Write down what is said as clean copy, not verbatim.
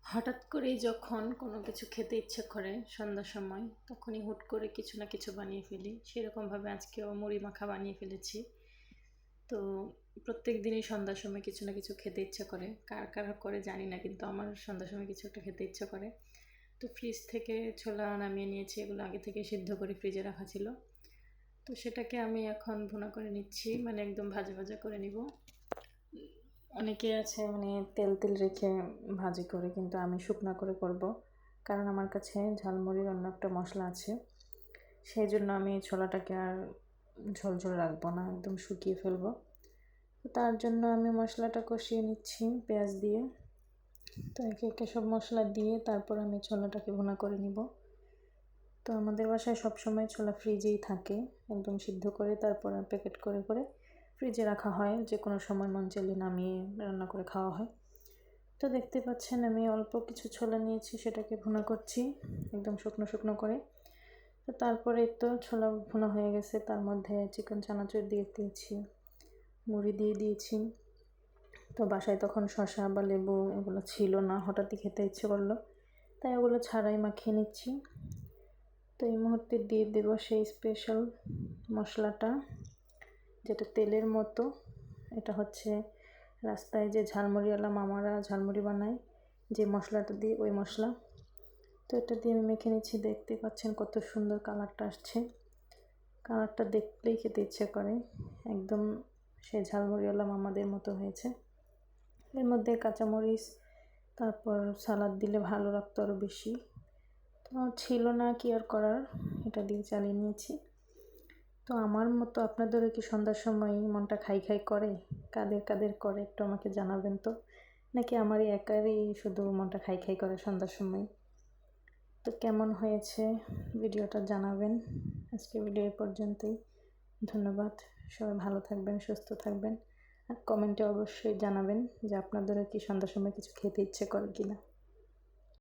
হঠাৎ করেই যখন কোনো কিছু খেতে ইচ্ছে করে সন্ধ্যার সময়, তখনই হুট করে কিছু না কিছু বানিয়ে ফেলি। সেরকমভাবে আজকেও মুড়ি মাখা বানিয়ে ফেলেছি। তো প্রত্যেক দিনই সন্ধ্যার সময় কিছু না কিছু খেতে ইচ্ছে করে, কার কার করে জানি না, কিন্তু আমার সন্ধ্যার সময় কিছু একটা খেতে ইচ্ছে করে। তো ফ্রিজ থেকে ছোলা নামিয়ে নিয়েছি, এগুলো আগে থেকে সিদ্ধ করে ফ্রিজে রাখা ছিল। তো সেটাকে আমি এখন ভুনা করে নিচ্ছি, মানে একদম ভাজা ভাজা করে নিব। অনেকে আছে মানে তেল তেল রেখে ভাজি করে, কিন্তু আমি শুকনা করে করব, কারণ আমার কাছে ঝালমুড়ির অন্য একটা মশলা আছে। সেই জন্য আমি ছোলাটাকে আর ঝোল ঝোল রাখবো না, একদম শুকিয়ে ফেলবো। তো তার জন্য আমি মশলাটা কষিয়ে নিচ্ছি পেঁয়াজ দিয়ে। তো একে একে সব মশলা দিয়ে তারপর আমি ছোলাটাকে ভুনা করে নিব। তো আমাদের বাসায় সবসময় ছোলা ফ্রিজেই থাকে, একদম সিদ্ধ করে তারপর প্যাকেট করে করে ফ্রিজে রাখা হয়, যে কোনো সময় মন চাইলে নামিয়ে রান্না করে খাওয়া হয়। তো দেখতে পাচ্ছেন আমি অল্প কিছু ছোলা নিয়েছি, সেটাকে ভুনা করছি একদম শুকনো শুকনো করে। তো তারপরে তো ছোলা ভুনা হয়ে গেছে, তার মধ্যে চিকেন চানাচুর দিয়ে দিয়েছি, মুড়ি দিয়ে দিয়েছি। তো বাসায় তখন শসা বা লেবু এগুলো ছিল না, হঠাৎই খেতে ইচ্ছে করলো, তাই ওগুলো ছাড়াই মাখিয়ে নিচ্ছি। তো এই মুহূর্তে দিয়ে দেব সেই স্পেশাল মশলাটা, যেটা তেলের মতো। এটা হচ্ছে রাস্তায় যে ঝালমুড়িওয়ালা মামারা ঝালমুড়ি বানায়, যে মশলাটা দিয়ে, ওই মশলা। তো এটা দিয়ে আমি মেখে নিচ্ছি, দেখতে পাচ্ছেন কত সুন্দর কালারটা আসছে। কালারটা দেখলেই খেতে ইচ্ছে করে, একদম সেই ঝালমুড়িওয়ালা মামাদের মতো হয়েছে। এর মধ্যে কাঁচামরিচ তারপর সালাদ দিলে ভালো লাগতো আরও বেশি। তো ছিল না, কি আর করার, এটা দিয়ে চালিয়ে নিয়েছি। তো আমার মতো আপনাদেরও কি সন্ধ্যার সময় মনটা খাই খাই করে? কাদের কাদের করে একটু আমাকে জানাবেন তো, নাকি আমারই একারই শুধু মনটা খাই খাই করে সন্ধ্যার সময়? তো কেমন হয়েছে ভিডিওটা জানাবেন। আজকে ভিডিও এই পর্যন্তই। ধন্যবাদ। সবাই ভালো থাকবেন, সুস্থ থাকবেন, আর কমেন্টে অবশ্যই জানাবেন যে আপনাদেরও কি সন্ধ্যার সময় কিছু খেতে ইচ্ছে করে কিনা।